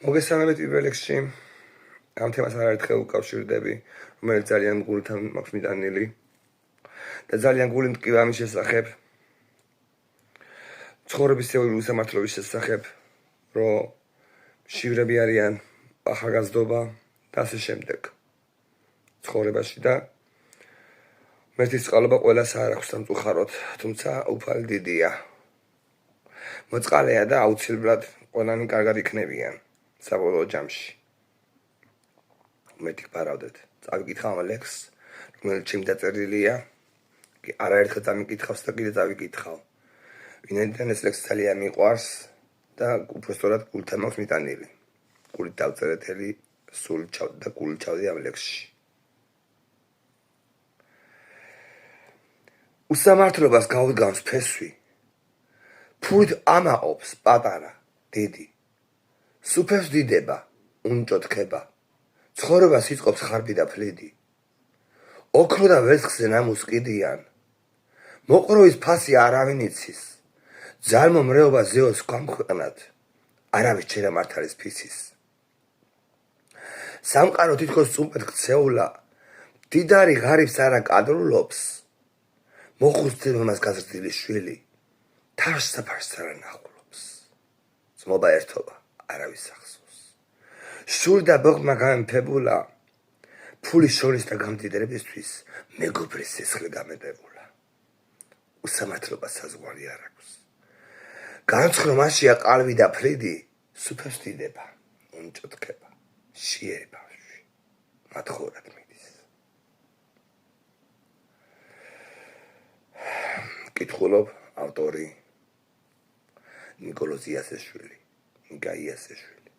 მოგესალმებით პირველ რიგში. ამ თემას არაერთხელ უკავშირდები, რომელიც ძალიან გულთან მაქვს მიტანილი და ძალიან გული მტკივა ამის შესახებ, ცხოვრების უსამართლობის შესახებ, რომ შივრები არიან ახალგაზრდობა და ასე შემდეგ ცხოვრებაში და მერტის წყალობა ყველას არ აქვს სამწუხაროდ, თუმცა უფალი დიდია. მოწყალეა და აუცილებლად ყველანი კარგად იქნებიან საბოლოო ჯამში. მეთქ პარავდეთ. წავიკითხავ ლექს, რომელიც ჩემი დაწერილია. არაერთხელ წამიკითხავს და კიდე წავიკითხავ. ვინაიდან ეს ლექსი ძალიან მიყვარს და უბრალოდ გულთან მაქვს მიტანილი. გულით დავწერეთელი სულ ჩავდი და გული ჩავდი ამ ლექსში. უსამართლობას გაუდგამს ფესვი. ფულით ამაყობს პატარა, დიდი. სუფევს დიდება, უნჭოთხება. ცხოვრებას იწყობს ხარბი და ფლიდი. ოქრო და ვერცხლზე ნამუს კიდიან. მოყროვის ფასი არავინ იცის. ძალმო მრეობა ზეოს გვამქვეყნად, არავის ჩერა მართალის ფისის. სამყარო თითქოს წუმპეთ ქცეულა, დიდარი ღარიბს არა კადრულობს. მოხუცდება მას გაზრდილი შვილი, თარსაფარს არა ნახულობს. ძმობა ერთობა, არავის ახსოვს. შური და ბოღმა გამემფებულა, ფულის შორის და გამდიდრებისთვის მეგობრის სისხლი გამედებულა. უსამართლობა საზღვარი არ აქვს. განცხრომაშია ყალბი და ფლიდი, სუფევს დიდება, უნჭოთხება, შიერი ბავშვი, მათხოვრად მიდის. კითხულობ ავტორი ნიკოლოზ იასეშვილი, ნიკა იასეშვილი.